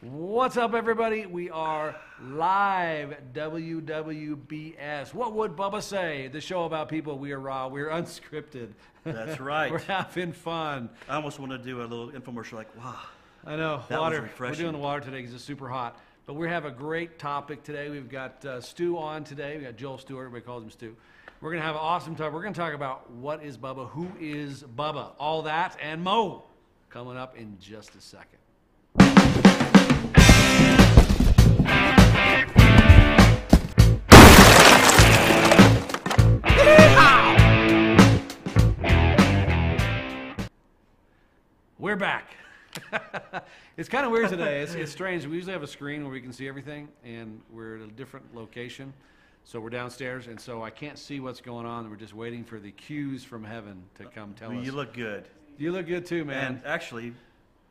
What's up, everybody? We are live at WWBS. What would Bubba say? The show about people. We are raw. We're unscripted. That's right. We're having fun. I almost want to do a little infomercial like, wow. I know. That water. was refreshing. We're doing the water today because it's super hot. But we have a great topic today. We've got Stu on today. We got Joel Stewart. Everybody calls him Stu. We're going to have an awesome topic. We're going to talk about what is Bubba, who is Bubba, all that and more coming up in just a second. We're back. It's kind of weird today. It's strange. We usually have a screen where we can see everything, and we're at a different location. So we're downstairs, and so I can't see what's going on. We're just waiting for the cues from heaven to come tell us. You look good. You look good too, man. And actually,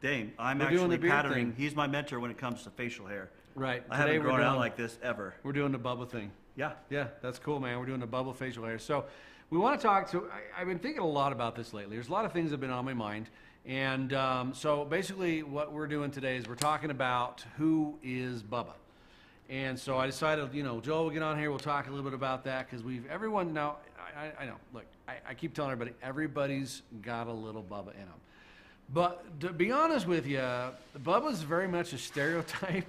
Dane, I'm We're doing actually the beard patterning. thing. He's my mentor when it comes to facial hair. Right. I Today haven't grown we're out doing- like this ever. We're doing the Bubba thing. Yeah. Yeah, that's cool, man. We're doing the Bubba facial hair. So we want to talk to, I've been thinking a lot about this lately. There's a lot of things that have been on my mind. And so basically what we're doing today is we're talking about who is Bubba. And so I decided, Joel will get on here. We'll talk a little bit about that because everyone now, I know, look, I keep telling everybody, everybody's got a little Bubba in them. But to be honest with you, Bubba's very much a stereotype.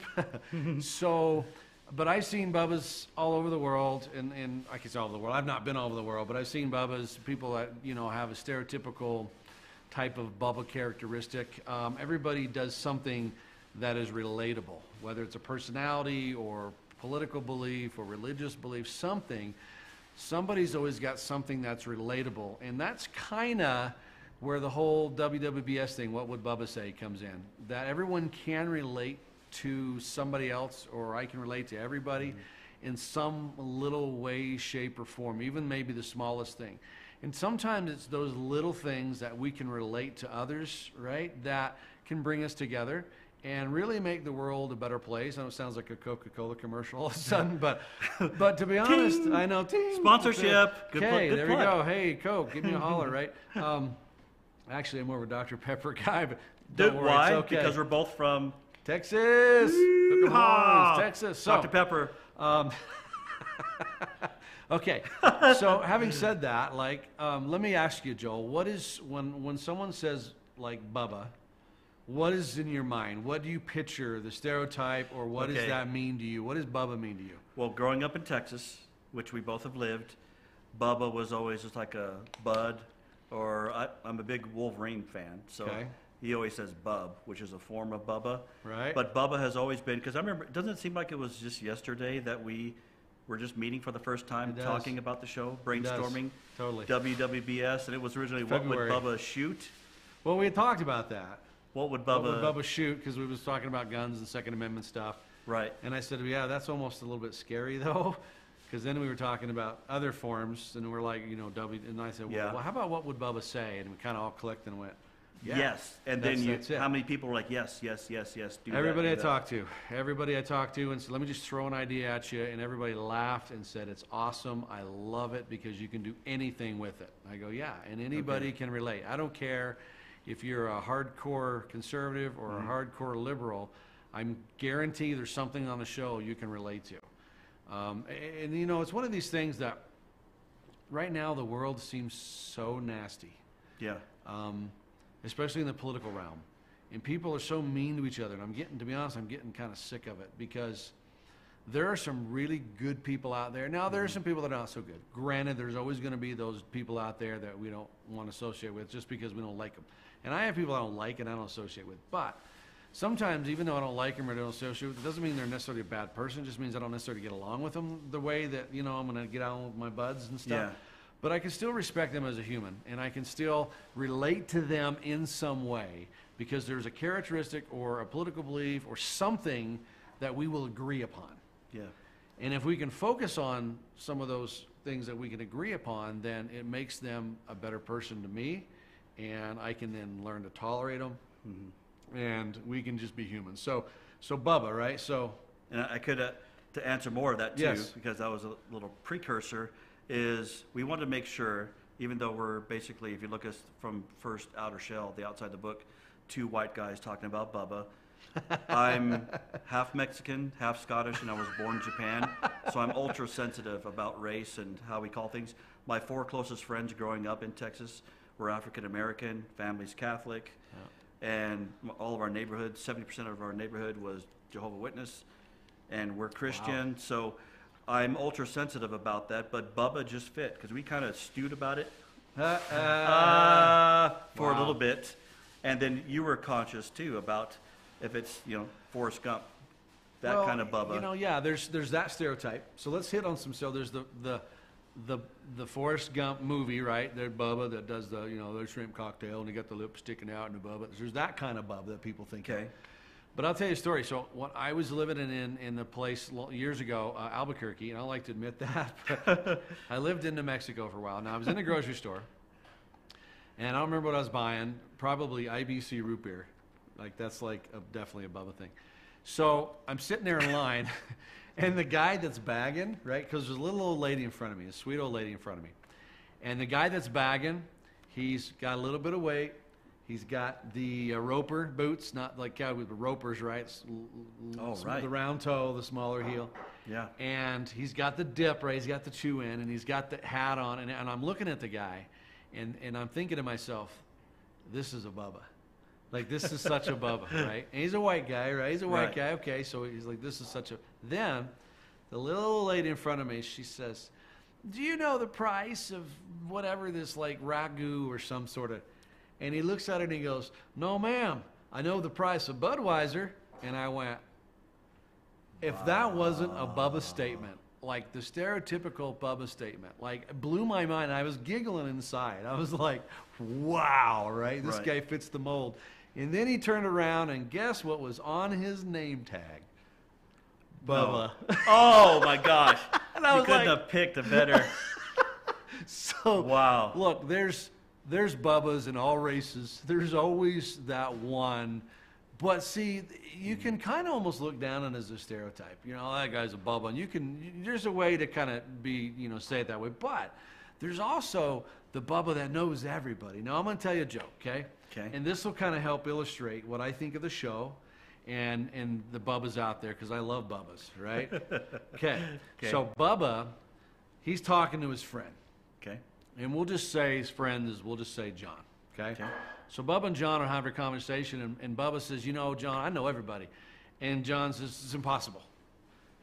But I've seen Bubbas all over the world, and I can say all over the world. I've not been all over the world, but I've seen Bubbas, people that, have a stereotypical type of Bubba characteristic. Everybody does something that is relatable, whether it's a personality or political belief or religious belief, somebody's always got something that's relatable. And that's kind of where the whole WWBS thing, what would Bubba say, comes in. That everyone can relate to somebody else, or I can relate to everybody in some little way, shape, or form, even maybe the smallest thing. And sometimes it's those little things that we can relate to others, right, that can bring us together and really make the world a better place. I know it sounds like a Coca-Cola commercial all of a sudden, but to be honest, I know. Ting, Sponsorship. Good okay, there we plug. go. Hey, Coke, give me a holler, right? Actually, I'm more of a Dr. Pepper guy, but Dude, don't worry, why? it's okay. Because we're both from Texas. Hook 'em horns, Texas. So, Dr. Pepper. Okay, so having said that, let me ask you, Joel, what is, when someone says, like, Bubba, what is in your mind? What do you picture, the stereotype, or what does that mean to you? What does Bubba mean to you? Well, growing up in Texas, which we both have lived, Bubba was always just like a bud, or I'm a big Wolverine fan, so he always says Bub, which is a form of Bubba. Right. But Bubba has always been, because I remember, doesn't it seem like it was just yesterday that we were just meeting for the first time, talking about the show, brainstorming, totally. WWBS, and it was originally February. What would Bubba shoot? Well, we had talked about that. What would Bubba shoot? Because we was talking about guns and Second Amendment stuff. Right. And I said, yeah, that's almost a little bit scary, though, because then we were talking about other forms, and we're like, and I said, well, how about what would Bubba say? And we kind of all clicked and went, yeah. Yes. And that's then how many people were like, yes, yes, yes, yes, do everybody that, Everybody I talked to, and said, let me just throw an idea at you, and everybody laughed and said, it's awesome, I love it, because you can do anything with it. I go, yeah, and anybody can relate. I don't care if you're a hardcore conservative or a hardcore liberal, I'm guarantee there's something on the show you can relate to. And it's one of these things that right now the world seems so nasty. Yeah. Especially in the political realm. And people are so mean to each other. And to be honest, I'm getting kind of sick of it, because there are some really good people out there. Now, there are some people that are not so good. Granted, there's always going to be those people out there that we don't want to associate with just because we don't like them. And I have people I don't like and I don't associate with. But sometimes, even though I don't like them or don't associate with them, it doesn't mean they're necessarily a bad person. It just means I don't necessarily get along with them the way that, I'm going to get on with my buds and stuff. Yeah. But I can still respect them as a human, and I can still relate to them in some way, because there's a characteristic or a political belief or something that we will agree upon. Yeah. And if we can focus on some of those things that we can agree upon, then it makes them a better person to me, and I can then learn to tolerate them, and we can just be human. So Bubba, right? And I could, to answer more of that too, Yes. because that was a little precursor, is we wanted to make sure, even though we're basically, if you look at us from first outer shell, the outside the book, two white guys talking about Bubba, I'm half Mexican, half Scottish, and I was born in Japan. So I'm ultra sensitive about race and how we call things. My 4 closest friends growing up in Texas were African American, family's Catholic, and all of our neighborhood, 70% of our neighborhood was Jehovah's Witness, and we're Christian. Wow. So I'm ultra sensitive about that, but Bubba just fit because we kind of stewed about it for a little bit. And then you were conscious too about if it's, Forrest Gump, that kind of Bubba. There's that stereotype. So let's hit on some. So there's the Forrest Gump movie, right? There's Bubba that does the, the shrimp cocktail, and he got the lip sticking out, and the Bubba. There's that kind of Bubba that people think of. But I'll tell you a story. So when I was living in the place years ago, Albuquerque, and I don't like to admit that, but I lived in New Mexico for a while. Now, I was in a grocery store, and I don't remember what I was buying, probably IBC root beer. Like, that's definitely a Bubba thing. So I'm sitting there in line, and the guy that's bagging, right, because there's a little old lady in front of me, a sweet old lady in front of me. And the guy that's bagging, he's got a little bit of weight. He's got the roper boots, not like cowboy, but ropers, right? Right. The round toe, the smaller heel. Yeah. And he's got the dip, right? He's got the chew in, and he's got the hat on. And I'm looking at the guy, and I'm thinking to myself, this is a Bubba. Like, this is such a Bubba, right? And he's a white guy, right? He's a white guy. Okay, so he's like, this is such a... Then, the little old lady in front of me, she says, do you know the price of whatever this, like, ragu or some sort of... And he looks at her and he goes, no, ma'am, I know the price of Budweiser. And I went, if that wasn't a Bubba statement, like the stereotypical Bubba statement, like, it blew my mind. I was giggling inside. I was like, wow, right? This guy fits the mold. And then he turned around, and guess what was on his name tag? Bubba. No. Oh, my gosh. And I you was couldn't have picked a better. So, wow. Look, there's Bubbas in all races. There's always that one. But see, you can kind of almost look down on it as a stereotype. That guy's a Bubba. And there's a way to kind of be, say it that way. But there's also the Bubba that knows everybody. Now, I'm going to tell you a joke, okay? Okay. And this will kind of help illustrate what I think of the show and the Bubbas out there, because I love Bubbas, right? Okay. So Bubba, he's talking to his friend. Okay. And we'll just say his friend we'll just say John, okay? So Bubba and John are having a conversation, and Bubba says, John, I know everybody. And John says, it's impossible.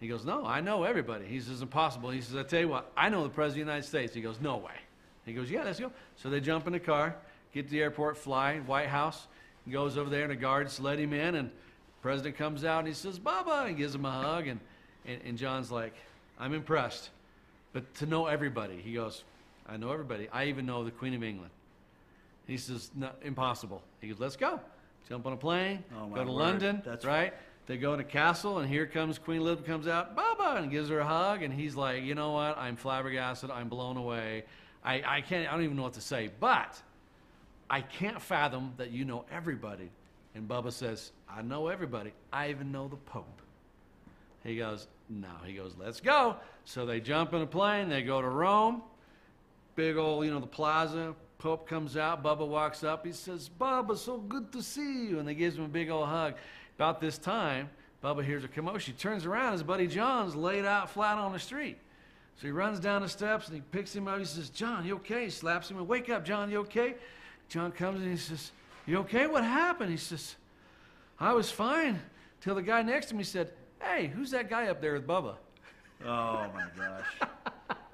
He goes, no, I know everybody. He says, impossible. He says, I tell you what, I know the President of the United States. He goes, no way. He goes, yeah, let's go. So they jump in the car, get to the airport, fly, White House. He goes over there, and the guards let him in, and the President comes out, and he says, Bubba, and gives him a hug. And John's like, I'm impressed. But to know everybody, he goes, I know everybody. I even know the Queen of England. He says, no, impossible. He goes, let's go. Jump on a plane, go to London, right? They go in a castle, and here comes Queen Elizabeth, comes out, Bubba, and gives her a hug, and he's like, you know what? I'm flabbergasted. I'm blown away. I don't even know what to say, but I can't fathom that you know everybody. And Bubba says, I know everybody. I even know the Pope. He goes, no. He goes, let's go. So they jump in a plane. They go to Rome. Big old, the plaza. Pope comes out. Bubba walks up. He says, Bubba, so good to see you. And they gives him a big old hug. About this time, Bubba hears a commotion. He turns around. His buddy John's laid out flat on the street. So he runs down the steps, and he picks him up. He says, John, you okay? He slaps him and, wake up, John, you okay? John comes in, he says, you okay? What happened? He says, I was fine till the guy next to me said, hey, who's that guy up there with Bubba? Oh, my gosh.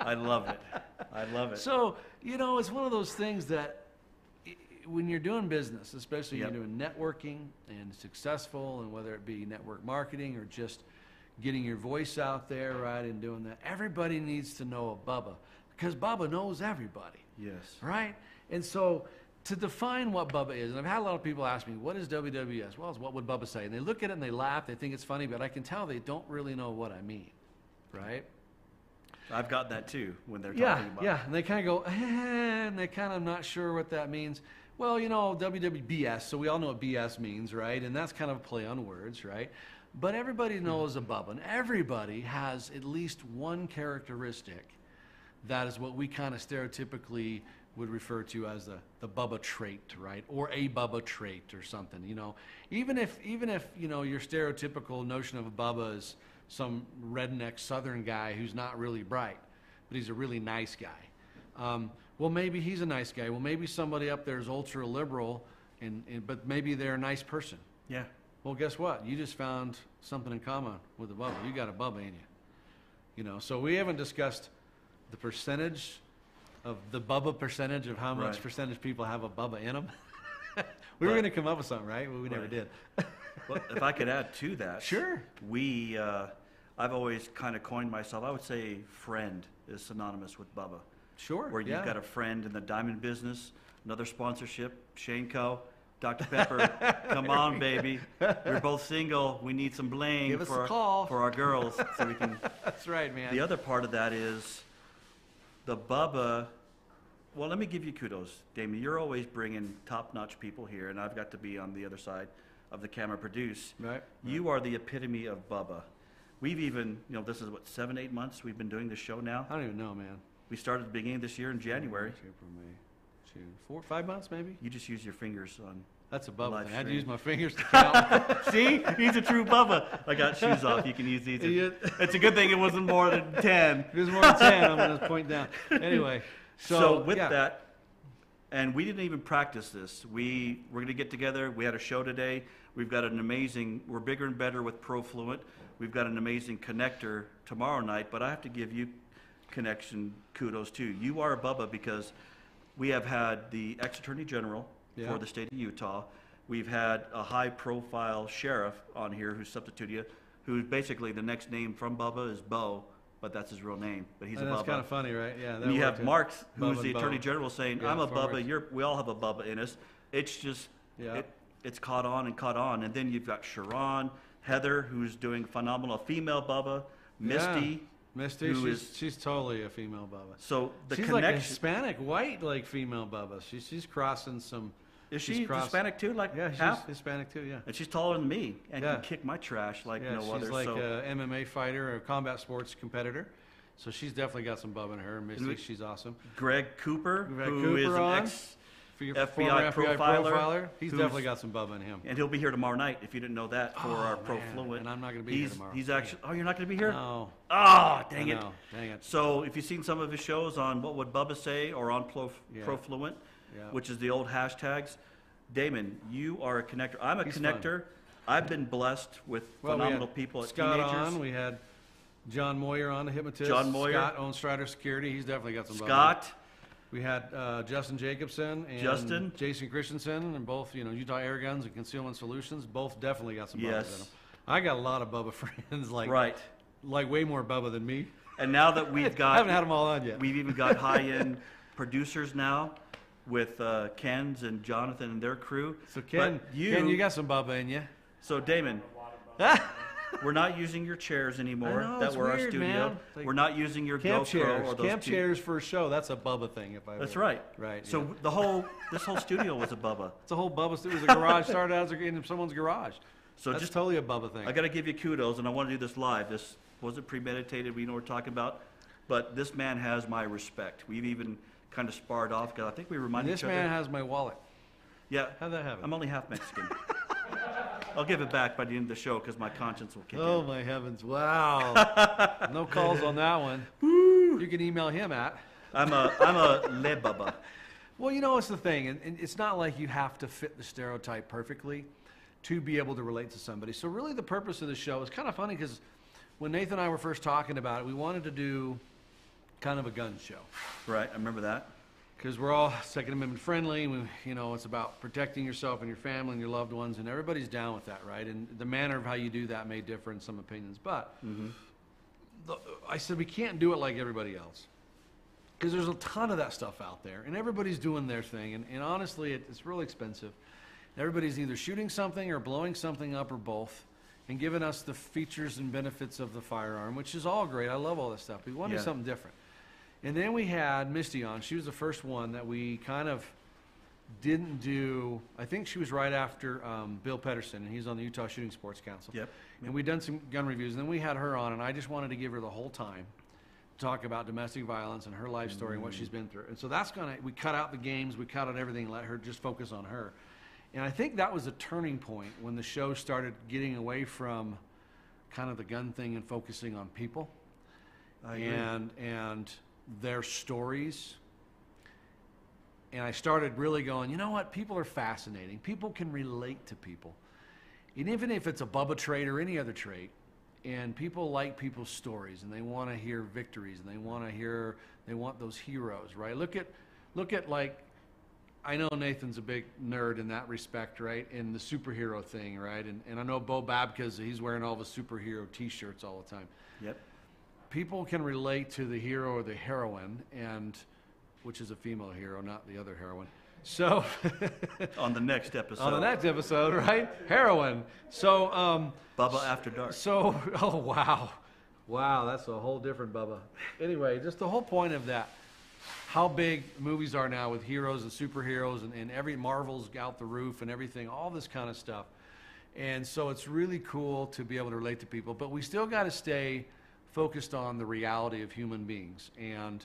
I love it. I love it. So, it's one of those things that when you're doing business, especially you're doing networking and successful, and whether it be network marketing or just getting your voice out there, right, and doing that, everybody needs to know a Bubba, because Bubba knows everybody. Yes. Right? And so to define what Bubba is, and I've had a lot of people ask me, what is WWS? Well, it's what would Bubba say? And they look at it and they laugh, they think it's funny, but I can tell they don't really know what I mean, right? I've got that too when they're talking about it. Yeah, and they kind of go, and they're kind of not sure what that means. Well, WWBS, so we all know what BS means, right? And that's kind of a play on words, right? But everybody knows a Bubba, and everybody has at least one characteristic that is what we kind of stereotypically would refer to as the Bubba trait, right? Or a Bubba trait or something, you know. Even if, you know, your stereotypical notion of a Bubba is some redneck Southern guy who's not really bright, but he's a really nice guy. Well, maybe he's a nice guy. Well, maybe somebody up there is ultra liberal, but maybe they're a nice person. Yeah. Well, guess what? You just found something in common with a Bubba. You got a Bubba in you. You know, so we haven't discussed the percentage of the Bubba percentage of how much percentage people have a Bubba in them. We were going to come up with something, right? Well, we never did. Well, if I could add to that. Sure. I've always kind of coined myself, I would say friend is synonymous with Bubba. Sure. Where you've got a friend in the diamond business, another sponsorship, Shane Co., Dr. Pepper, come on, baby. We're both single. We need some bling Give us a call. For our girls so we can. That's right, man. The other part of that is the Bubba. Well, let me give you kudos, Damien. You're always bringing top-notch people here, and I've got to be on the other side of the camera produce. Right. You are the epitome of Bubba. We've even, you know, this is what, 7, 8 months we've been doing this show now? I don't even know, man. We started at the beginning of this year in January. March, April, May, June. 4, 5 months, maybe? You just use your fingers on. That's a Bubba live thing. I had to stream. use my fingers to count. See? He's a true Bubba. I got shoes off. You can use these. It's a good thing it wasn't more than 10. If it was more than 10, I'm going to point down. Anyway. So with that, and we didn't even practice this. We're going to get together. We had a show today. We've got an amazing, we're bigger and better with ProFluent. We've got an amazing connector tomorrow night, but I have to give you connection kudos too. You are a Bubba because we have had the ex-attorney general for the state of Utah. We've had a high-profile sheriff on here who's substituted you, who's basically the next name from Bubba is Bo, but that's his real name. But he's a Bubba. That's kind of funny, right? Yeah. And you have Mark, who's the attorney Bo. general, saying, Yeah, "I'm a forward. Bubba. We all have a Bubba in us." It's just, it's caught on and caught on. And then you've got Sharon, Heather, who's doing phenomenal, female Bubba, Misty. Misty, she's totally a female Bubba. So the she's connection. Like a Hispanic, white, like female Bubba. She's crossing some. Is she Hispanic too? Like yeah, she's half? Hispanic too. Yeah. And she's taller than me and can kick my trash like no other. She's like a MMA fighter or combat sports competitor. So she's definitely got some Bubba in her. Misty, she's awesome. Greg Cooper, who is an ex-FBI profiler. He's definitely got some Bubba in him. And he'll be here tomorrow night, if you didn't know that, for our ProFluent. And I'm not going to be here tomorrow. He's actually, oh, you're not going to be here? No. Oh, dang it. Dang it. So if you've seen some of his shows on What Would Bubba Say or on ProFluent, which is the old hashtags, Damon, you are a connector. I'm a connector. Fun. I've been blessed with phenomenal people at Scott Teenagers. On. We had John Moyer on, the hypnotist. John Moyer. Scott owns Strider Security. He's definitely got some Bubba. Scott. We had Justin Jacobson and Jason Christensen, and both, Utah Air Guns and Concealment Solutions, both definitely got some Bubbas in them. I got a lot of Bubba friends, like way more Bubba than me. And now that we've got, I haven't had them all on yet. We've even got high-end producers now with Ken's and Jonathan and their crew. So Ken, you got some Bubba in you. So Damon, we're not using your chairs anymore. I know, that were weird, our studio. Man. Like, we're not using your camp GoPro chairs. or those camp chairs for a show. That's a Bubba thing. That's right. Right. So this whole studio was a Bubba. It's a whole Bubba. It was a garage. Started out in someone's garage. So that's totally a Bubba thing. I got to give you kudos, and I want to do this live. This wasn't premeditated. We know what we're talking about, but this man has my respect. We've even kind of sparred off because I think we remind each other. This man has my wallet. Yeah. How'd that happen? I'm only half Mexican. I'll give it back by the end of the show because my conscience will kick in. Oh, my heavens. Wow. No calls on that one. Woo. You can email him at. I'm a le Bubba. Well, it's the thing. And it's not like you have to fit the stereotype perfectly to be able to relate to somebody. So really the purpose of the show is kind of funny because when Nathan and I were first talking about it, we wanted to do kind of a gun show. Right. I remember that. Because we're all Second Amendment friendly. It's about protecting yourself and your family and your loved ones, and everybody's down with that, right? And the manner of how you do that may differ in some opinions. But I said we can't do it like everybody else. Because there's a ton of that stuff out there, and everybody's doing their thing. And honestly, it's really expensive. Everybody's either shooting something or blowing something up or both, and giving us the features and benefits of the firearm, which is all great. I love all this stuff. But we want to do something different. And then we had Misty on. She was the first one that we kind of didn't do. I think she was right after Bill Pedersen, and he's on the Utah Shooting Sports Council. Yep. And we'd done some gun reviews, and then we had her on, and I just wanted to give her the whole time talk about domestic violence and her life story and what she's been through. And so that's we cut out the games, we cut out everything, and let her just focus on her. And I think that was a turning point when the show started getting away from kind of the gun thing and focusing on people and their stories. And I started really going, you know what? People are fascinating. People can relate to people. And even if it's a Bubba trait or any other trait, and people like people's stories, and they want to hear victories, and they want those heroes, right? Look at like, I know Nathan's a big nerd in that respect, right? In the superhero thing, right? And I know Bo Babka's, he's wearing all the superhero T-shirts all the time. Yep. People can relate to the hero or the heroine, and which is a female hero, not the other heroine. So on the next episode. On the next episode, right? Heroine. So Bubba After Dark. So oh wow, that's a whole different Bubba. Anyway, just the whole point of that, how big movies are now with heroes and superheroes, and every Marvel's out the roof and everything, all this kind of stuff. And so it's really cool to be able to relate to people, but we still got to stay focused on the reality of human beings, and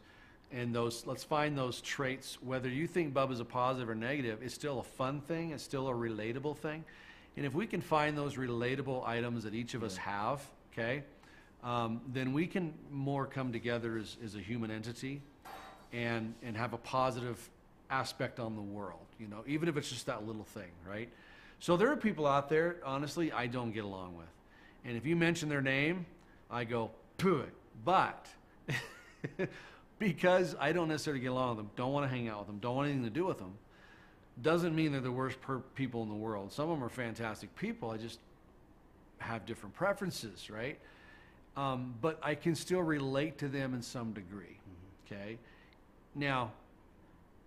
those, let's find those traits. Whether you think Bubba's a positive or negative, it's still a fun thing, it's still a relatable thing. And if we can find those relatable items that each of us have, okay, then we can more come together as a human entity and have a positive aspect on the world, you know, even if it's just that little thing, right? So there are people out there, honestly, I don't get along with. And if you mention their name, I go, pooh it. But because I don't necessarily get along with them, don't want to hang out with them, don't want anything to do with them, doesn't mean they're the worst people in the world. Some of them are fantastic people. I just have different preferences, right? But I can still relate to them in some degree, okay? Now,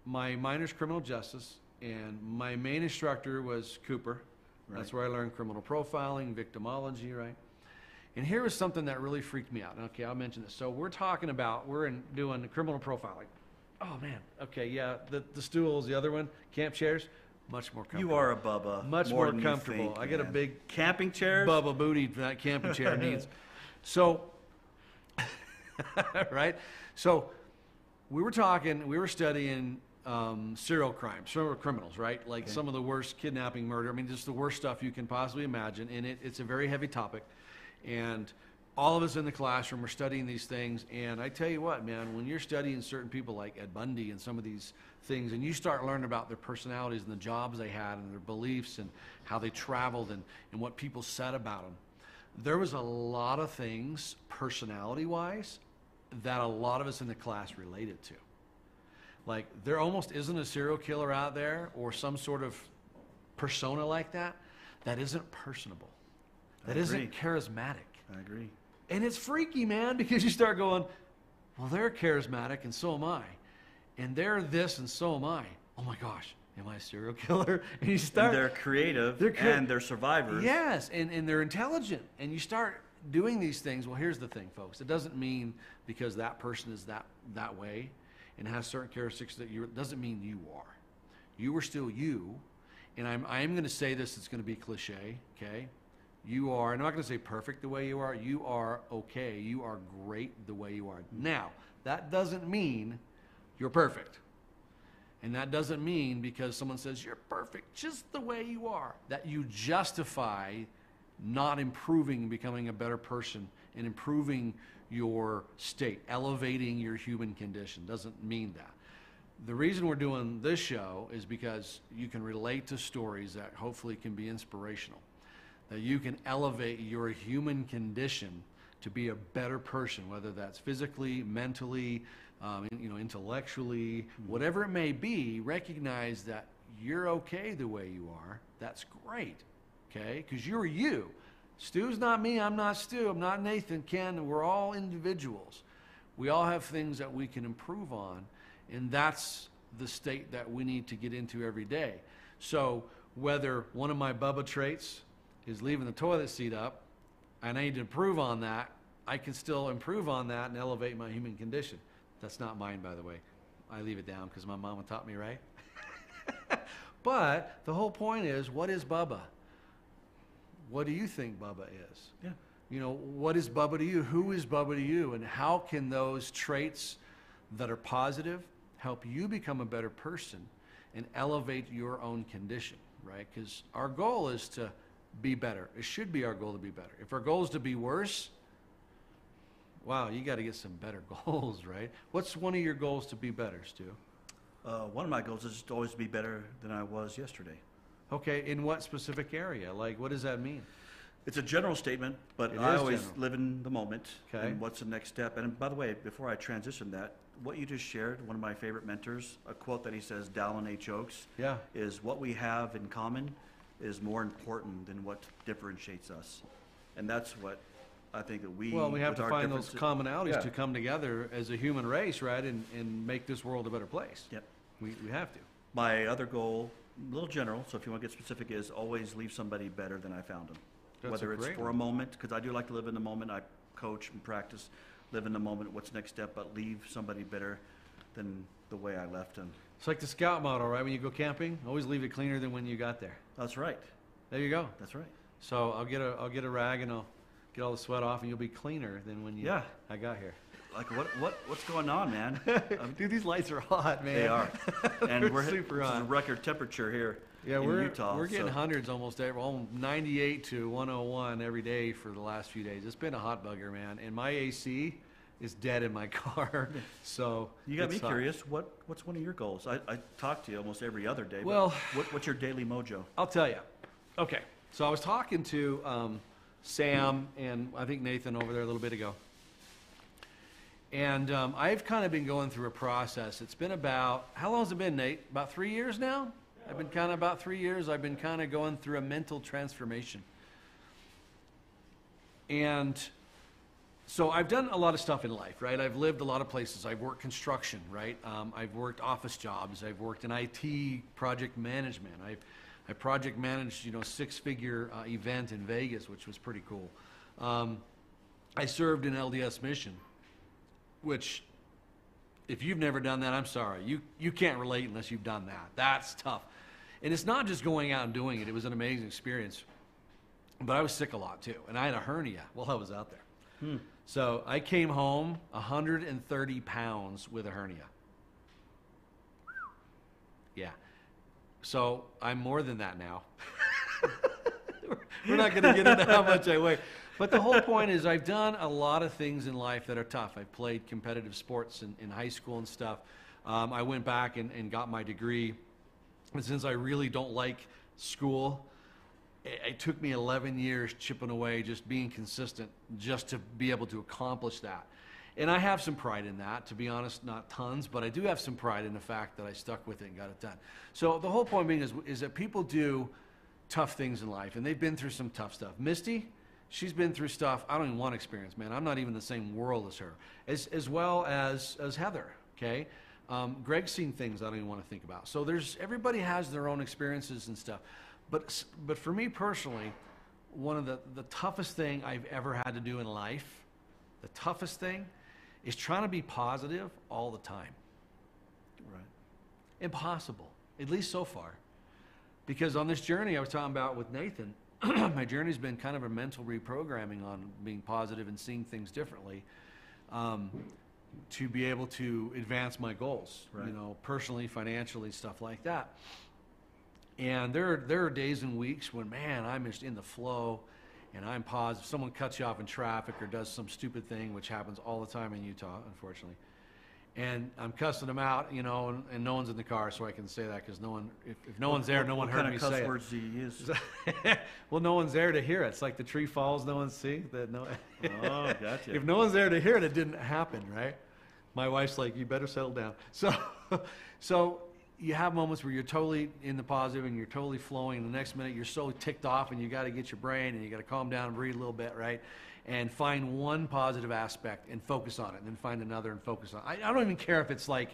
my minor's criminal justice, and my main instructor was Cooper. Right. That's where I learned criminal profiling, victimology, right? And here was something that really freaked me out. Okay, I'll mention this. So we're doing criminal profiling. Oh man, okay, yeah, the stools, the other one, camp chairs, much more comfortable. You are a Bubba. Much more comfortable. I get a big camping chair. Bubba booty for that camping chair needs. So, right? So we were studying serial criminals, right? Like some of the worst kidnapping, murder. I mean, just the worst stuff you can possibly imagine. And it's a very heavy topic. And all of us in the classroom are studying these things. And I tell you what, man, when you're studying certain people like Ed Bundy and some of these things, and you start learning about their personalities and the jobs they had and their beliefs and how they traveled and what people said about them, there was a lot of things personality-wise that a lot of us in the class related to. Like, there almost isn't a serial killer out there or some sort of persona like that isn't personable, that isn't charismatic. I agree. And it's freaky, man, because you start going, well, they're charismatic and so am I. And they're this and so am I. Oh my gosh, am I a serial killer? And you start. And they're creative and they're survivors. Yes, and they're intelligent. And you start doing these things. Well, here's the thing, folks. It doesn't mean because that person is that way and has certain characteristics that it doesn't mean you are. You are still you. And I am going to say this, it's going to be cliche, okay? You are, I'm not going to say perfect the way you are. You are okay. You are great the way you are. Now, that doesn't mean you're perfect. And that doesn't mean because someone says you're perfect just the way you are, that you justify not improving, becoming a better person and improving your state, elevating your human condition. Doesn't mean that. The reason we're doing this show is because you can relate to stories that hopefully can be inspirational, that you can elevate your human condition to be a better person, whether that's physically, mentally, intellectually, whatever it may be. Recognize that you're okay the way you are. That's great, okay? Because you're you. Stu's not me, I'm not Stu, I'm not Nathan, Ken. We're all individuals. We all have things that we can improve on, and that's the state that we need to get into every day. So whether one of my Bubba traits is leaving the toilet seat up, and I need to improve on that, I can still improve on that and elevate my human condition. That's not mine, by the way. I leave it down because my mama taught me, right? But the whole point is, what is Bubba? What do you think Bubba is? Yeah. You know, what is Bubba to you? Who is Bubba to you? And how can those traits that are positive help you become a better person and elevate your own condition, right? Because our goal is to be better. It should be our goal to be better. If our goal is to be worse, wow, you got to get some better goals, right? What's one of your goals to be better, Stu? One of my goals is to always be better than I was yesterday. Okay, in what specific area? Like, what does that mean? It's a general statement, but It I is always general. live in the moment. Okay. And what's the next step? And by the way, before I transition that, what you just shared, one of my favorite mentors, a quote that he says, Dallin H. Oaks, Yeah. is what we have in common is more important than what differentiates us. And that's what I think that we, Well, we have with to our find those differences- commonalities Yeah. to come together as a human race, right? And make this world a better place. Yep. We have to. My other goal, a little general, so if you want to get specific, is always leave somebody better than I found them. That's Whether a it's great for one. a moment, because I do like to live in the moment. I coach and practice, live in the moment, what's next step, but leave somebody better than the way I left them. It's like the scout motto, right? When you go camping, always leave it cleaner than when you got there. That's right. There you go. That's right. So I'll get a rag and I'll get all the sweat off, and you'll be cleaner than when Yeah. I got here. Like what's going on, man? Dude, these lights are hot, man. They are, and They're we're super this is hot. record temperature here Yeah, in we're Utah. we're getting so- hundreds almost every, well, 98 to 101 every day for the last few days. It's been a hot bugger, man, and my AC is dead in my car. So You got it's me hot. curious. What's one of your goals? I talk to you almost every other day. but Well- what's your daily mojo? I'll tell you. Okay, so I was talking to Sam and I think Nathan over there a little bit ago. And I've kind of been going through a process. It's been about, how long has it been, Nate? About 3 years now? I've been kind of about 3 years. I've been kind of going through a mental transformation. And so I've done a lot of stuff in life, right? I've lived a lot of places. I've worked construction, right? I've worked office jobs. I've worked in IT project management. I project managed, you know, six-figure event in Vegas, which was pretty cool. I served in LDS mission, which, if you've never done that, I'm sorry. You can't relate unless you've done that. That's tough. And it's not just going out and doing it. It was an amazing experience. But I was sick a lot, too. And I had a hernia while I was out there. So I came home 130 pounds with a hernia. Yeah. So I'm more than that now. We're not going to get into how much I weigh. But the whole point is I've done a lot of things in life that are tough. I've played competitive sports in high school and stuff. I went back and got my degree. And since I really don't like school, it took me 11 years chipping away, just being consistent, just to be able to accomplish that. And I have some pride in that, to be honest, not tons, but I do have some pride in the fact that I stuck with it and got it done. So the whole point being is that people do tough things in life, and they've been through some tough stuff. Misty, she's been through stuff I don't even want to experience, man. I'm not even in the same world as her, as well as Heather, okay? Greg's seen things I don't even want to think about. So everybody has their own experiences and stuff. But for me personally, one of the toughest thing I've ever had to do in life, the toughest thing, is trying to be positive all the time. Right. Impossible, at least so far. Because on this journey I was talking about with Nathan, my journey's been kind of a mental reprogramming on being positive and seeing things differently, to be able to advance my goals, Right. you know, personally, financially, stuff like that. And there are days and weeks when, man, I'm just in the flow and I'm positive. Someone cuts you off in traffic or does some stupid thing, which happens all the time in Utah, unfortunately. And I'm cussing them out, you know, and no one's in the car, so I can say that because no one, if no one's there, no one heard me What kind of say cuss it. words do you use? Well, no one's there to hear it. It's like the tree falls, no one sees. Oh, gotcha. If no one's there to hear it, it didn't happen, right? My wife's like, you better settle down. So you have moments where you're totally in the positive and you're totally flowing. And the next minute you're so ticked off and you got to get your brain and you got to calm down and breathe a little bit, right? And find one positive aspect and focus on it, and then find another and focus on it. I don't even care if it's like,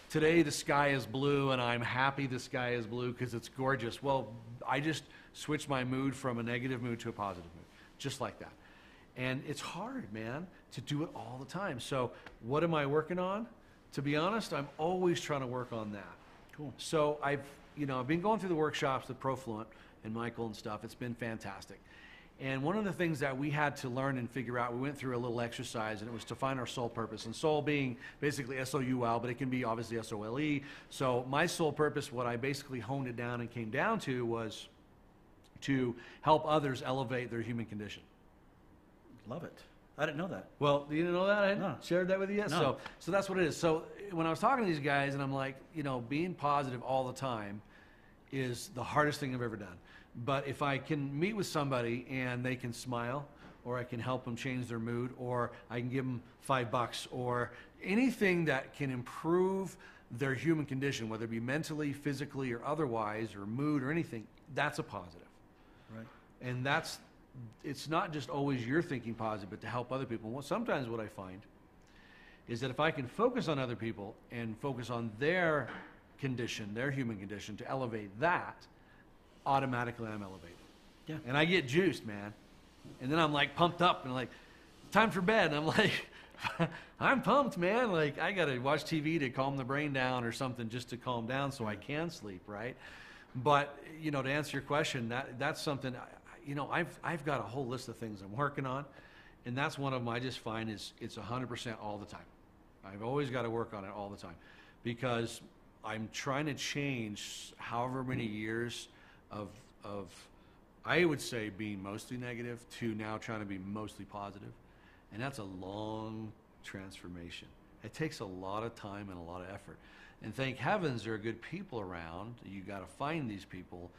today the sky is blue and I'm happy the sky is blue because it's gorgeous. Well, I just switched my mood from a negative mood to a positive mood, just like that. And it's hard, man, to do it all the time. So what am I working on? To be honest, I'm always trying to work on that. Cool. So I've been going through the workshops with Profluent and Michael and stuff. It's been fantastic. And one of the things that we had to learn and figure out, we went through a little exercise, and it was to find our soul purpose. And soul being basically S-O-U-L, but it can be obviously S-O-L-E. So my soul purpose, what I basically honed it down and came down to, was to help others elevate their human condition. Love it. I didn't know that. Well, you didn't know that? I hadn't shared that with you yet? No. So that's what it is. So when I was talking to these guys, and I'm like, being positive all the time is the hardest thing I've ever done. But if I can meet with somebody and they can smile, or I can help them change their mood, or I can give them $5, or anything that can improve their human condition, whether it be mentally, physically, or otherwise, or mood, or anything, that's a positive. Right. And it's not just always you're thinking positive, but to help other people. Well, sometimes what I find is that if I can focus on other people and focus on their condition, their human condition, to elevate that, automatically I'm elevated. Yeah. And I get juiced, man. And then I'm like pumped up and like, time for bed. And I'm like, I'm pumped, man. Like, I got to watch TV to calm the brain down or something, just to calm down so I can sleep, right? But, to answer your question, that's something, I've got a whole list of things I'm working on. And that's one of them I just find is it's 100% all the time. I've always got to work on it all the time, because I'm trying to change however many years of I would say being mostly negative to now trying to be mostly positive. And that's a long transformation. It takes a lot of time and a lot of effort. And thank heavens there are good people around. You got to find these people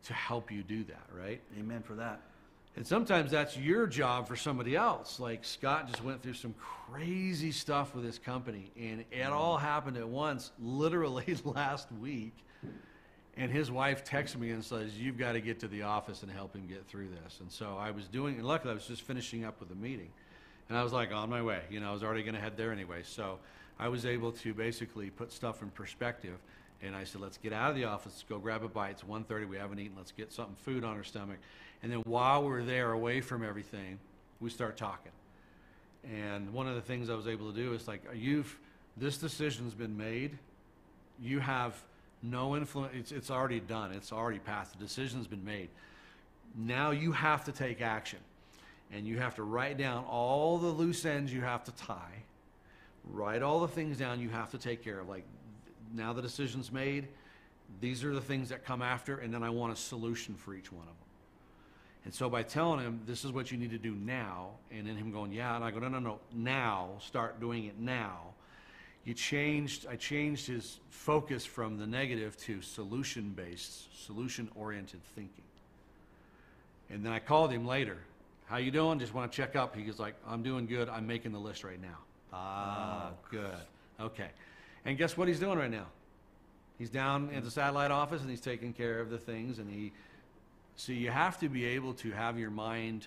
to help you do that, right? Amen for that. And sometimes that's your job for somebody else. Like Scott just went through some crazy stuff with his company, and it all happened at once, literally last week. And his wife texted me and says, you've got to get to the office and help him get through this. And so I was doing, and luckily I was just finishing up with the meeting. And I was like, on my way. I was already going to head there anyway. So I was able to basically put stuff in perspective. And I said, let's get out of the office, let's go grab a bite. It's 1:30, we haven't eaten, let's get something, food on our stomach. And then while we're there, away from everything, we start talking. And one of the things I was able to do is like, this decision's been made. You have no influence. It's already done. It's already passed. The decision's been made. Now you have to take action. And you have to write down all the loose ends you have to tie. Write all the things down you have to take care of. Like, now the decision's made. These are the things that come after, and then I want a solution for each one of them. And so by telling him, this is what you need to do now, and then him going, yeah, and I go, no, now, start doing it now. I changed his focus from the negative to solution-based, solution-oriented thinking. And then I called him later. How you doing? Just want to check up. He was like, I'm doing good. I'm making the list right now. Ah, good. Okay. And guess what he's doing right now? He's down at the satellite office, and he's taking care of the things. And so you have to be able to have your mind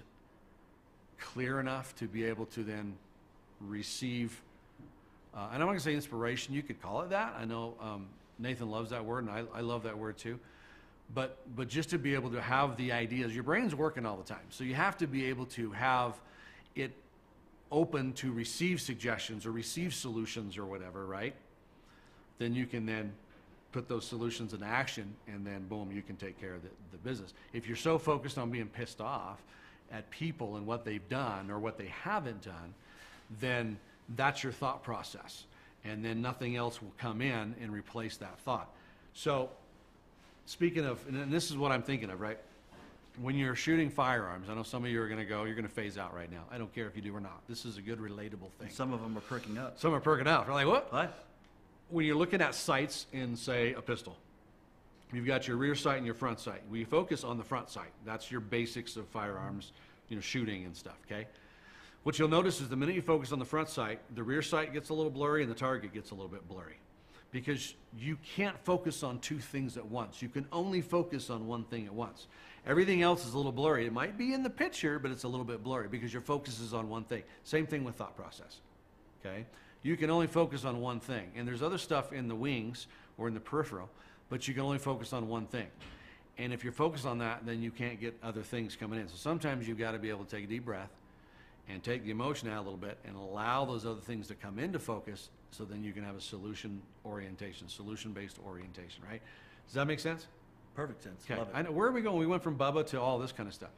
clear enough to be able to then receive, and I'm not going to say inspiration. You could call it that. I know Nathan loves that word, and I love that word too. But just to be able to have the ideas, your brain's working all the time. So you have to be able to have it open to receive suggestions or receive solutions or whatever, right? Then you can then put those solutions in action, and then boom, you can take care of the business. If you're so focused on being pissed off at people and what they've done or what they haven't done, then that's your thought process. And then nothing else will come in and replace that thought. So speaking of, and this is what I'm thinking of, right? When you're shooting firearms, I know some of you are going to go, you're going to phase out right now. I don't care if you do or not. This is a good relatable thing. And some of them are perking up. Some are perking up. They're like, what? What? When you're looking at sights in, say, a pistol, you've got your rear sight and your front sight. We focus on the front sight. That's your basics of firearms, shooting and stuff, okay? What you'll notice is the minute you focus on the front sight, the rear sight gets a little blurry and the target gets a little bit blurry. Because you can't focus on two things at once. You can only focus on one thing at once. Everything else is a little blurry. It might be in the picture, but it's a little bit blurry because your focus is on one thing. Same thing with thought process, okay? You can only focus on one thing. And there's other stuff in the wings or in the peripheral, but you can only focus on one thing. And if you're focused on that, then you can't get other things coming in. So sometimes you've got to be able to take a deep breath and take the emotion out a little bit and allow those other things to come into focus, so then you can have a solution orientation, solution-based orientation, right? Does that make sense? Perfect sense. Okay. Love it. I know. Where are we going? We went from Bubba to all this kind of stuff.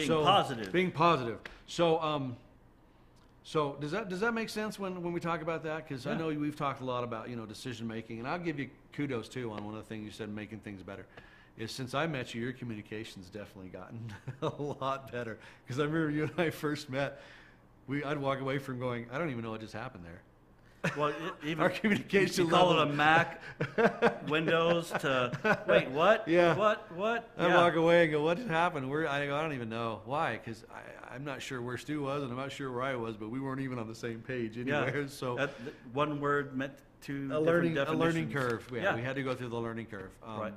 Being positive. Being positive. So, so does that make sense when we talk about that? Because I know we've talked a lot about decision making, and I'll give you kudos too on one of the things you said, making things better. Is since I met you, your communication's definitely gotten a lot better. Because I remember you and I first met, I'd walk away from going, I don't even know what just happened there. Well, even our communication you call level. it a Mac, Windows to wait, what? Yeah. What? I walk away and go, what just happened? I don't even know why, because I'm not sure where Stu was, and I'm not sure where I was, but we weren't even on the same page anywhere. Yeah. So one word meant two a different definitions. A learning curve. Yeah, we had to go through the learning curve. Right.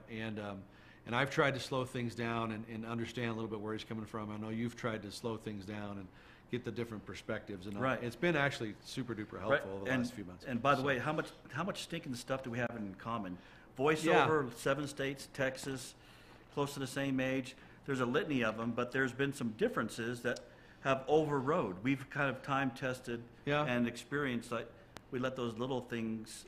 And I've tried to slow things down and understand a little bit where he's coming from. I know you've tried to slow things down and get the different perspectives, and it's been actually super duper helpful over the last few months. And by the way, how much stinking stuff do we have in common? Voiceover, 7 states, Texas, close to the same age. There's a litany of them, but there's been some differences that have overrode. We've kind of time tested and experienced. Like I let those little things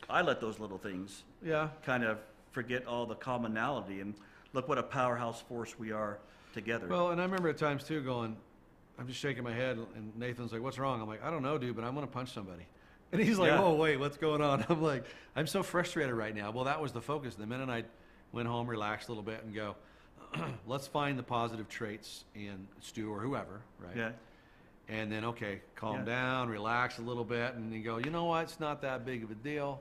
kind of forget all the commonality, and look what a powerhouse force we are together. Well, and I remember at times too going, I'm just shaking my head, and Nathan's like, what's wrong? I'm like, I don't know, dude, but I'm going to punch somebody. And he's like, oh, wait, what's going on? I'm like, I'm so frustrated right now. Well, that was the focus. The minute I went home, relaxed a little bit, and go, let's find the positive traits in Stu or whoever, right? Yeah. And then, okay, calm down, relax a little bit, and then go, you know what, it's not that big of a deal,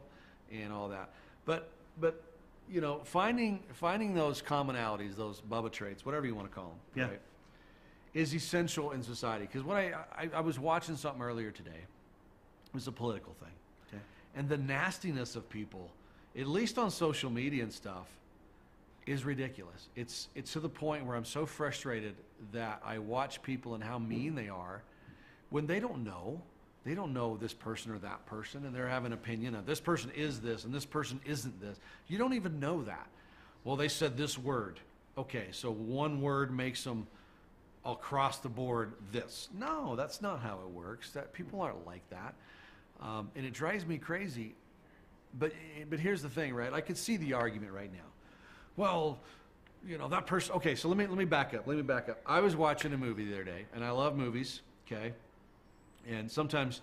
and all that. But finding those commonalities, those Bubba traits, whatever you want to call them, right, is essential in society. Because what I was watching something earlier today. It was a political thing. Okay. And the nastiness of people, at least on social media and stuff, is ridiculous. It's to the point where I'm so frustrated that I watch people and how mean they are when they don't know. They don't know this person or that person, and they're having an opinion of this person is this and this person isn't this. You don't even know that. Well, they said this word. Okay, so one word makes them across the board this. No, that's not how it works. That people aren't like that. And it drives me crazy. But here's the thing, right? I could see the argument right now. Well, that person. Okay, so let me back up. I was watching a movie the other day, and I love movies. Okay, and sometimes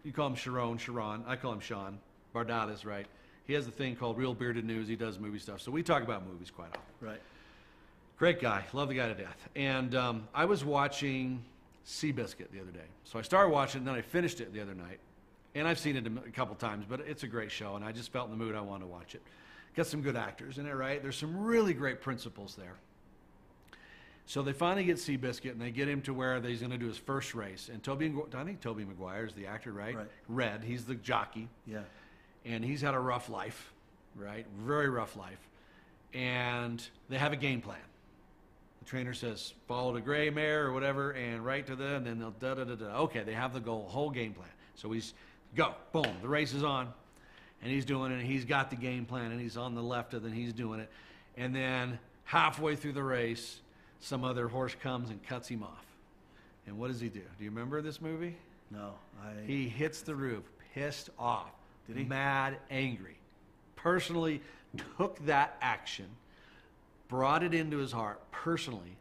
you call him Sharon. I call him Sean Bardadas, right? He has a thing called Real Bearded News. He does movie stuff, so we talk about movies quite often. Right. Great guy, love the guy to death. And I was watching Seabiscuit the other day, so I started watching, and then I finished it the other night. And I've seen it a couple times, but it's a great show, and I just felt in the mood I wanted to watch it. Got some good actors in it, right? There's some really great principles there. So they finally get Seabiscuit, and they get him to where he's going to do his first race. And I think Tobey Maguire is the actor, right? Red, he's the jockey. Yeah. And he's had a rough life, right? Very rough life. And they have a game plan. The trainer says, follow the gray mare or whatever, and right to and then they'll da-da-da-da. Okay, they have the whole game plan. So he's go, boom, the race is on, and he's doing it, and he's got the game plan, and he's on the left of it, and he's doing it. And then halfway through the race, some other horse comes and cuts him off. And what does he do? Do you remember this movie? No. He hits the roof, pissed off. Did he? Mad, angry. Personally took that action, brought it into his heart, personally,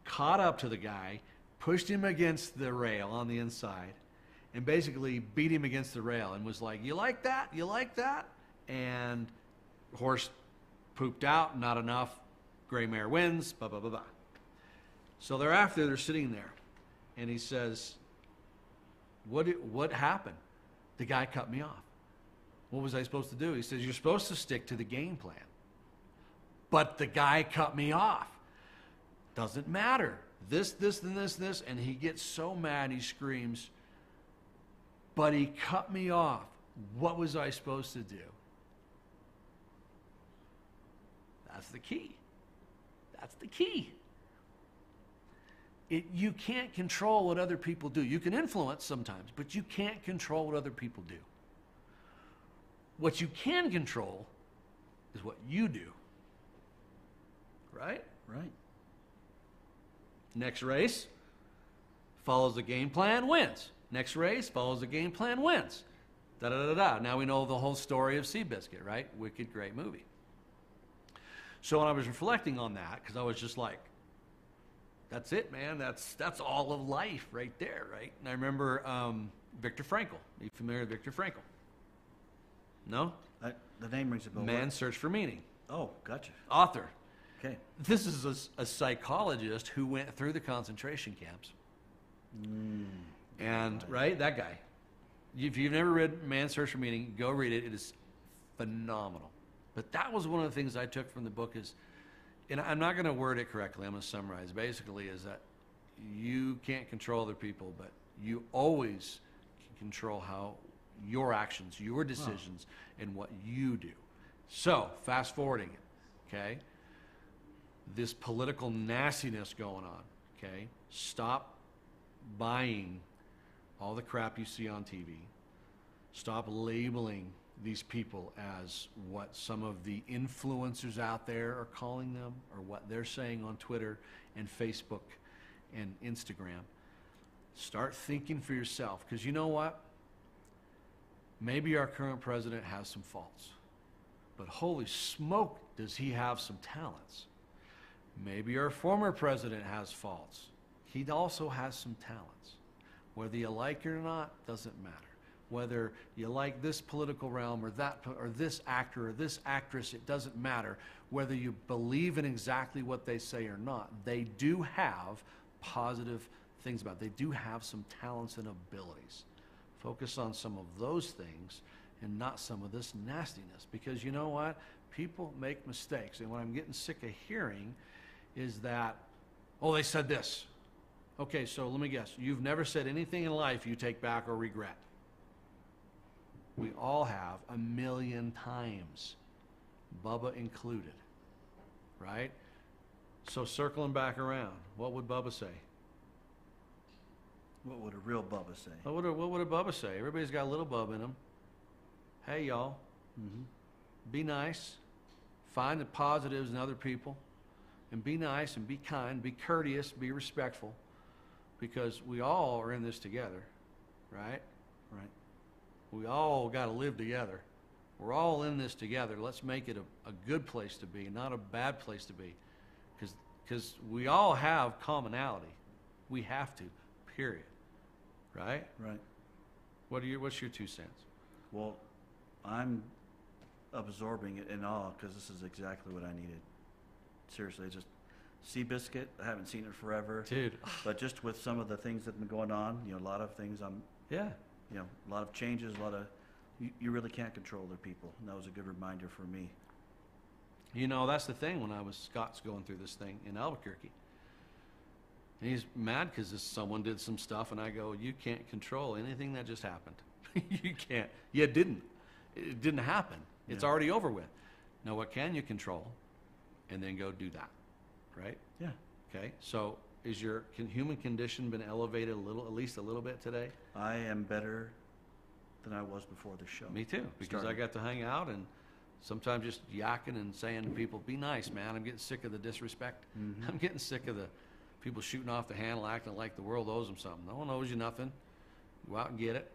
caught up to the guy, pushed him against the rail on the inside, and basically beat him against the rail and was like, you like that? You like that? And horse pooped out, not enough. Gray mare wins, blah, blah, blah, blah. So thereafter, they're sitting there, and he says, what happened? The guy cut me off. What was I supposed to do? He says, you're supposed to stick to the game plan. But the guy cut me off. Doesn't matter. This, and this. And he gets so mad, he screams, but he cut me off. What was I supposed to do? That's the key. That's the key. You can't control what other people do. You can influence sometimes, but you can't control what other people do. What you can control is what you do. Right? Right. Next race, follows the game plan, wins. Next race, follows the game plan, wins. Da-da-da-da. Now we know the whole story of Seabiscuit, right? Wicked, great movie. So when I was reflecting on that, because I was just like, That's it, man. That's all of life right there, right? And I remember Viktor Frankl. Are you familiar with Viktor Frankl? No? The name rings a bell. Man's Search for Meaning. Oh, gotcha. Author. Okay. This is a psychologist who went through the concentration camps. And, right, that guy. If you've never read Man's Search for Meaning, go read it. It is phenomenal. But that was one of the things I took from the book is, and I'm not going to word it correctly, I'm going to summarize. Basically is that you can't control other people, but you always can control how your actions, your decisions, and what you do. So, fast forwarding it, okay? This political nastiness going on, okay? Stop buying all the crap you see on TV. Stop labeling these people as what some of the influencers out there are calling them, or what they're saying on Twitter and Facebook and Instagram. Start thinking for yourself, because you know what? Maybe our current president has some faults, but holy smoke, does he have some talents. Maybe our former president has faults. He also has some talents. Whether you like it or not, doesn't matter. Whether you like this political realm or that, or this actor or this actress, it doesn't matter. Whether you believe in exactly what they say or not, they do have positive things about it. They do have some talents and abilities. Focus on some of those things and not some of this nastiness. Because you know what? People make mistakes. And what I'm getting sick of hearing is that, oh, they said this. Okay, so let me guess. You've never said anything in life you take back or regret. We all have a million times, Bubba included, right? So circling back around, what would Bubba say? What would a real Bubba say? What would a Bubba say? Everybody's got a little Bubba in them. Hey, y'all, be nice. Find the positives in other people. And be nice and be kind, be courteous, be respectful. Because we all are in this together, right? Right. We all got to live together. We're all in this together. Let's make it a good place to be, not a bad place to be. Because we all have commonality. We have to, period. Right? Right. What's your 2 cents? Well, I'm absorbing it in awe because this is exactly what I needed. Seriously, just Seabiscuit. I haven't seen it forever. Dude. But just with some of the things that have been going on, a lot of things a lot of changes, you really can't control other people. And that was a good reminder for me. That's the thing when Scott's going through this thing in Albuquerque. And he's mad because someone did some stuff, and I go, you can't control anything that just happened. You can't. You didn't. It didn't happen. It's already over with. Now, what can you control? And then go do that, right? Yeah. Okay. So, is your human condition been elevated at least a little bit today? I am better than I was before the show. Me too, because I got to hang out and sometimes just yakking and saying to people, "Be nice, man. I'm getting sick of the disrespect. I'm getting sick of the people shooting off the handle, acting like the world owes them something. No one owes you nothing. Go out and get it,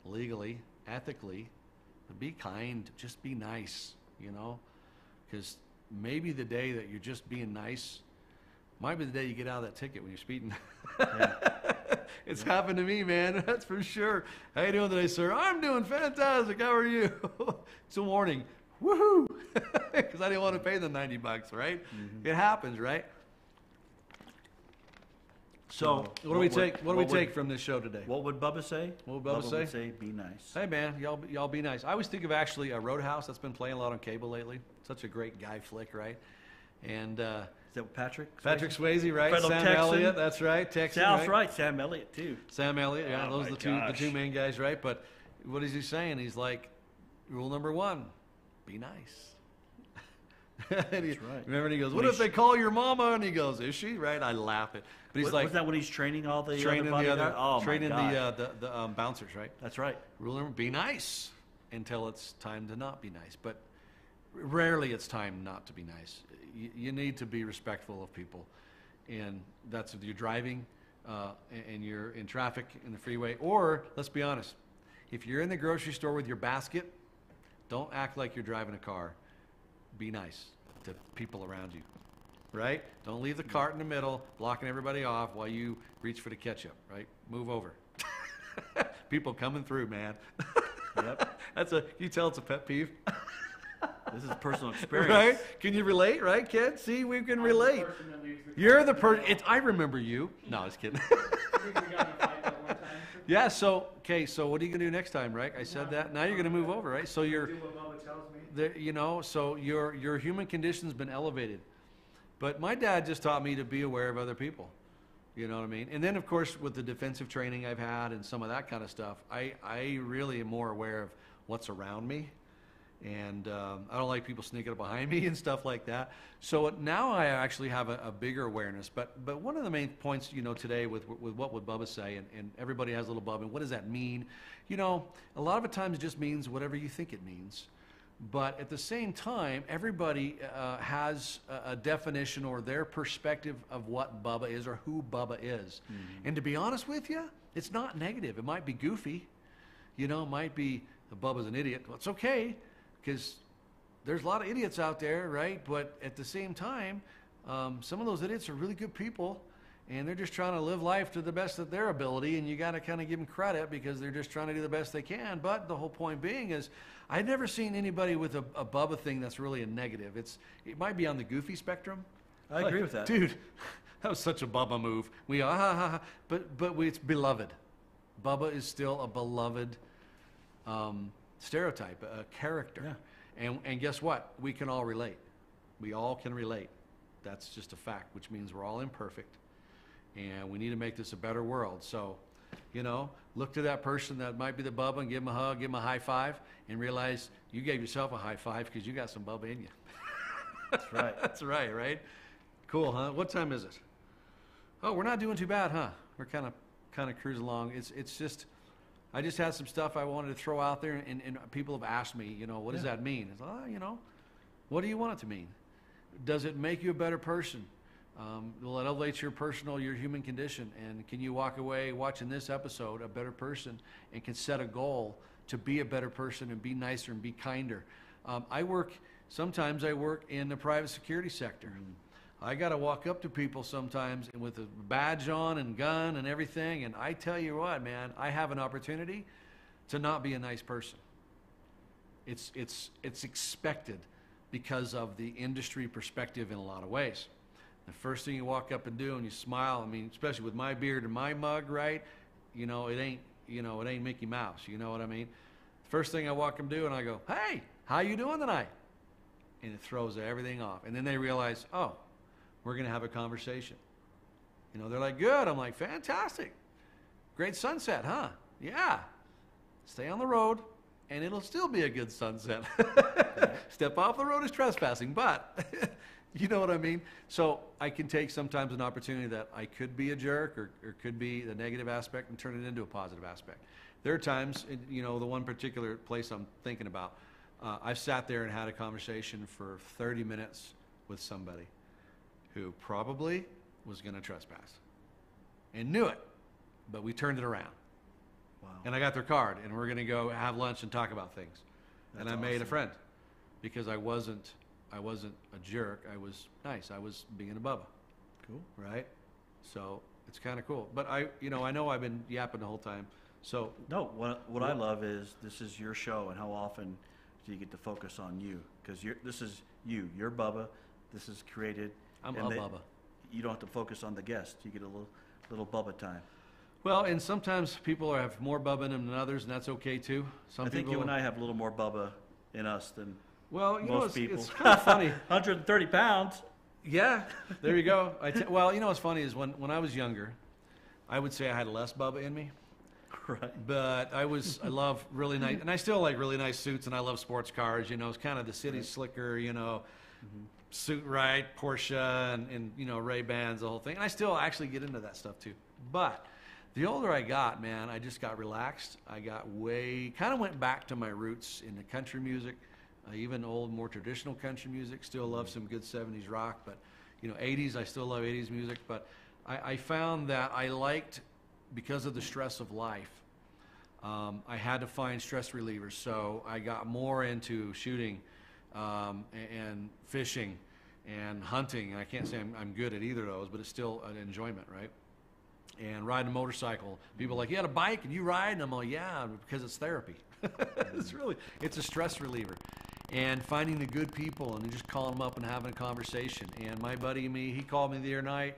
legally, ethically, but be kind. Just be nice, because." Maybe the day that you're just being nice might be the day you get out of that ticket when you're speeding. It's happened to me, man. That's for sure. How you doing today, sir? I'm doing fantastic. How are you? It's a warning. Woohoo! Because I didn't want to pay the $90, right? It happens, right? So, what do we take from this show today? What would Bubba say? What would Bubba say? Would say, be nice. Hey, man, y'all be nice. I always think of actually a Roadhouse that's been playing a lot on cable lately. Such a great guy flick, right? And is that Patrick Swayze? Patrick Swayze, right? Fellow Sam Texan. Elliott, that's right. Texan, That's right? right. Sam Elliott too. Sam Elliott, yeah, Oh those are the two main guys, right? But what is he saying? He's like, rule number 1, be nice. That's right. Remember, and he goes, "What if they call your mama?" And he goes, "Is she?" Right? I laugh it. But he's like, was that when he's training all the training the bouncers, right? That's right. Rule number: be nice until it's time to not be nice. But rarely it's time not to be nice. You need to be respectful of people, and that's if you're driving and you're in traffic in the freeway, or let's be honest, if you're in the grocery store with your basket, don't act like you're driving a car. Be nice to people around you. right? Don't leave the cart in the middle, blocking everybody off while you reach for the ketchup, right? Move over. People coming through, man. Yep. You tell it's a pet peeve. This is personal experience. Right? Can you relate, right, kid? See, we can relate. You're the person. I remember you. No, I was kidding. Yeah, so what are you going to do next time, right? I said that. Now you're going to move over, right? So so your human condition's been elevated. But my dad just taught me to be aware of other people. You know what I mean? And then, of course, with the defensive training I've had and some of that kind of stuff, I really am more aware of what's around me. And I don't like people sneaking up behind me and stuff like that. So now I actually have a bigger awareness. But one of the main points, today with what would Bubba say, and everybody has a little Bubba, and what does that mean? A lot of the times it just means whatever you think it means. But at the same time, everybody has a definition or their perspective of what Bubba is or who Bubba is. Mm-hmm. And to be honest with you, it's not negative. It might be goofy. It might be Bubba's an idiot. Well, it's okay, because there's a lot of idiots out there, right? But at the same time, some of those idiots are really good people, and they're just trying to live life to the best of their ability, and you got to kind of give them credit because they're just trying to do the best they can. But the whole point being is, I've never seen anybody with a Bubba thing that's really a negative. It might be on the goofy spectrum. I agree with that. Dude, that was such a Bubba move. But it's beloved. Bubba is still a beloved stereotype, a character. Yeah. And guess what? We can all relate. We all can relate. That's just a fact, which means we're all imperfect. And we need to make this a better world. So, look to that person that might be the Bubba and give them a hug, give them a high five, and realize you gave yourself a high five because you got some Bubba in you. That's right. That's right? Cool, huh? What time is it? Oh, we're not doing too bad, huh? We're kind of cruising along. It's just, I just had some stuff I wanted to throw out there, and people have asked me, what does that mean? It's, what do you want it to mean? Does it make you a better person? Will it elevate your human condition? And can you walk away watching this episode a better person and can set a goal to be a better person and be nicer and be kinder? Sometimes I work in the private security sector. I got to walk up to people sometimes with a badge on and gun and everything. And I tell you what, man, I have an opportunity to not be a nice person. It's expected because of the industry perspective in a lot of ways. The first thing you walk up and do and you smile, especially with my beard and my mug, right? It ain't Mickey Mouse, you know what I mean? First thing I walk up and do and I go, hey, how you doing tonight? And it throws everything off. And then they realize, oh, we're going to have a conversation. They're like, good. I'm like, fantastic. Great sunset, huh? Yeah. Stay on the road and it'll still be a good sunset. Step off the road is trespassing, but you know what I mean? So I can take sometimes an opportunity that I could be a jerk or could be the negative aspect and turn it into a positive aspect. There are times, the one particular place I'm thinking about, I've sat there and had a conversation for 30 minutes with somebody who probably was going to trespass and knew it, but we turned it around. Wow. And I got their card, and we're going to go have lunch and talk about things. That's awesome. Made a friend because I wasn't a jerk. I was nice. I was being a Bubba. Cool. Right? So it's kind of cool. But I know I've been yapping the whole time. So no, what I love is this is your show, and how often do you get to focus on you? Because this is you. You're Bubba. This is created. I'm a Bubba. You don't have to focus on the guest. You get a little Bubba time. Well, and sometimes people have more Bubba in them than others, and that's okay too. I think you and I have a little more Bubba in us than most people. It's kind of funny. 130 pounds. Yeah, there you go. Well, what's funny is when I was younger, I would say I had less Bubba in me. Right. But I love really nice, and I still like really nice suits, and I love sports cars. It's kind of the city slicker, suit right, Porsche, and Ray-Bans, the whole thing. And I still actually get into that stuff too. But the older I got, man, I just got relaxed. I got went back to my roots in the country music, even old, more traditional country music. Still love some good 70s rock, but 80s, I still love 80s music. But I found that I liked, because of the stress of life, I had to find stress relievers. So I got more into shooting and fishing and hunting. And I can't say I'm good at either of those, but it's still an enjoyment, right? And riding a motorcycle. People are like, you had a bike and you ride? And I'm like, yeah, because it's therapy. It's a stress reliever. And finding the good people and just calling them up and having a conversation. And my buddy and me, he called me the other night,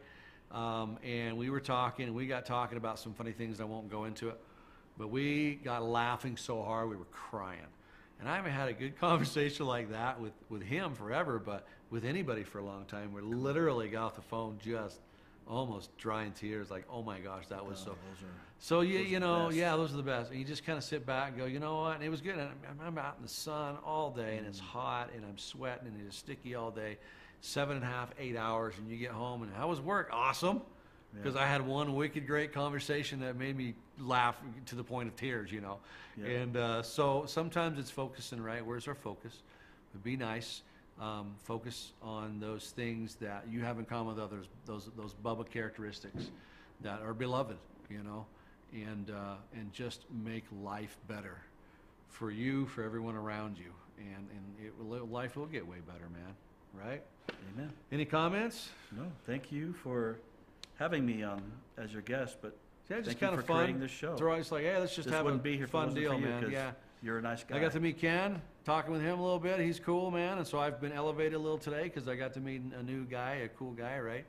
and we were talking, and we got talking about some funny things. I won't go into it. But we got laughing so hard we were crying. And I haven't had a good conversation like that with him forever, but with anybody for a long time. We literally got off the phone just almost drying tears, like, oh my gosh, that was so you know, yeah, those are the best. And you just kind of sit back and go, you know what? And it was good. And I'm out in the sun all day, and it's hot, and I'm sweating, and it's sticky all day, 7.5, 8 hours, and you get home, and how was work? Awesome. Because I had one wicked great conversation that made me laugh to the point of tears, you know. Yeah. And so sometimes it's focusing, right? Where's our focus? But be nice. Focus on those things that you have in common with others, those Bubba characteristics that are beloved, you know, and just make life better for you, for everyone around you, and life will get way better, man. Right? Amen. Any comments? No. Thank you for having me on as your guest, but yeah, just thank kind you of for fun. creating this show. They're always like, hey, let's just have a fun deal, man. Yeah. You're a nice guy. I got to meet Ken, talking with him a little bit. He's cool, man. And so I've been elevated a little today because I got to meet a new guy, a cool guy, right?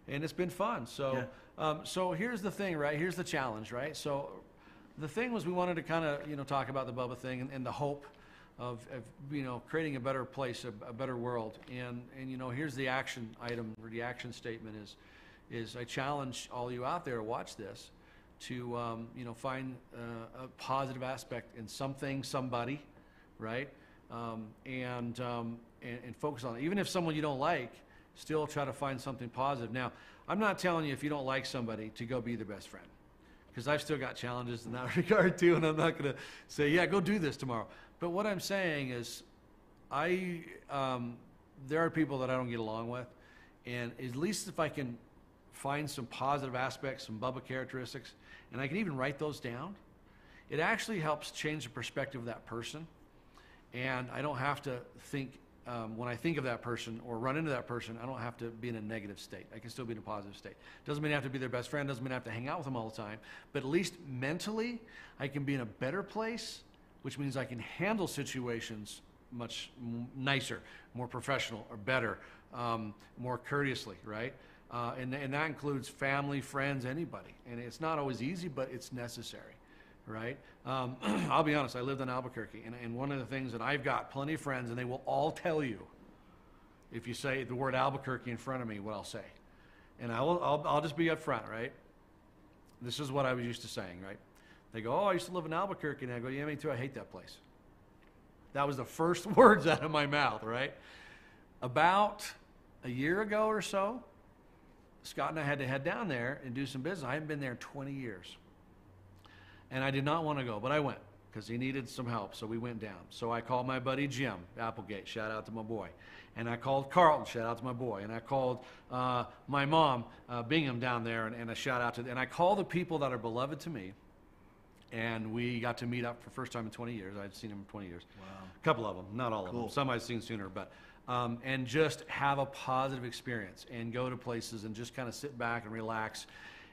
And it's been fun. So, so here's the thing, right? Here's the challenge, right? So the thing was we wanted to kind of, you know, talk about the Bubba thing and the hope of, you know, creating a better place, a better world. And, you know, here's the action item, or the action statement is I challenge all you out there to watch this, to you know, find a positive aspect in something, somebody, right? And focus on it. Even if someone you don't like, still try to find something positive. Now, I'm not telling you if you don't like somebody to go be their best friend, because I've still got challenges in that regard too, and I'm not going to say, yeah, go do this tomorrow. But what I'm saying is, there are people that I don't get along with, and at least if I can find some positive aspects, some Bubba characteristics, and I can even write those down, it actually helps change the perspective of that person. And I don't have to think, when I think of that person or run into that person, I don't have to be in a negative state. I can still be in a positive state. Doesn't mean I have to be their best friend, doesn't mean I have to hang out with them all the time, but at least mentally, I can be in a better place, which means I can handle situations much nicer, more professional, or better, more courteously, right? And that includes family, friends, anybody. And it's not always easy, but it's necessary, right? I'll be honest, I lived in Albuquerque, and one of the things that I've got plenty of friends, and they will all tell you, if you say the word Albuquerque in front of me, what I'll say. And I'll just be upfront, right? This is what I was used to saying, right? They go, oh, I used to live in Albuquerque. And I go, yeah, me too, I hate that place. That was the first words out of my mouth, right? About a year ago or so, Scott and I had to head down there and do some business. I haven't been there in 20 years. And I did not want to go, but I went because he needed some help, so we went down. So I called my buddy Jim Applegate, shout out to my boy. And I called Carlton, shout out to my boy. And I called my mom, Bingham, down there, and a shout out to them. And I called the people that are beloved to me, and we got to meet up for the first time in 20 years. I'd seen him in 20 years. Wow. A couple of them, not all of them. Some I'd seen sooner, but and just have a positive experience and go to places and just kind of sit back and relax.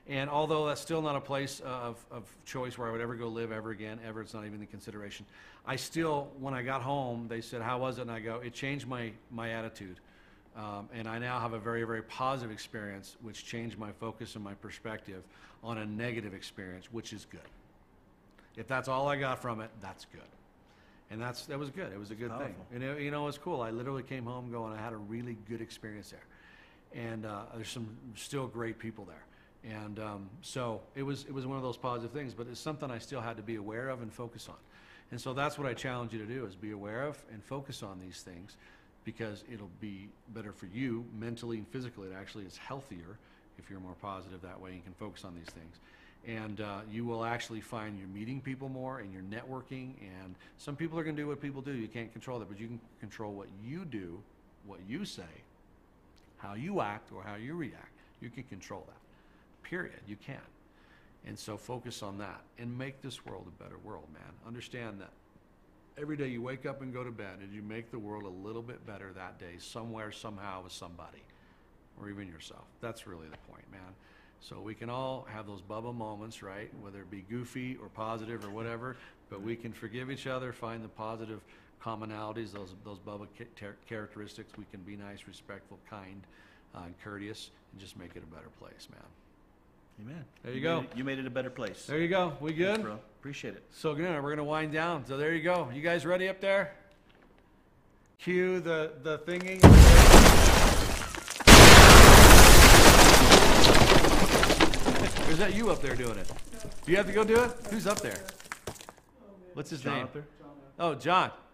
And although that's still not a place of choice where I would ever go live ever again, ever, it's not even in consideration, I still, when I got home, they said, how was it? And I go, it changed my attitude. And I now have a very, very positive experience, which changed my focus and my perspective on a negative experience, which is good. If that's all I got from it, that's good. And that was good. It was a good thing. And you know, it was cool. I literally came home going, I had a really good experience there. And there's some still great people there. And so it was one of those positive things, but it's something I still had to be aware of and focus on. And so that's what I challenge you to do, is be aware of and focus on these things, because it'll be better for you mentally and physically. It actually is healthier if you're more positive that way and can focus on these things. And you will actually find you're meeting people more and you're networking. And some people are going to do what people do. You can't control that, but you can control what you do, what you say, how you act, or how you react. You can control that. Period. You can. And so focus on that and make this world a better world, man. Understand that Every day you wake up and go to bed, did you make the world a little bit better that day, somewhere, somehow, with somebody, or even yourself? That's really the point, man. So we can all have those Bubba moments, right? Whether it be goofy or positive or whatever, but we can forgive each other, find the positive commonalities, those Bubba characteristics. We can be nice, respectful, kind, and courteous, and just make it a better place, man. Amen. There you go. You made it a better place. There you go. We good? Thanks, bro. Appreciate it. So good. We're going to wind down. So there you go. You guys ready up there? Cue the thingy. Or is that you up there doing it? Do you have to go do it? Who's up there? What's his name? Up there? Oh, John.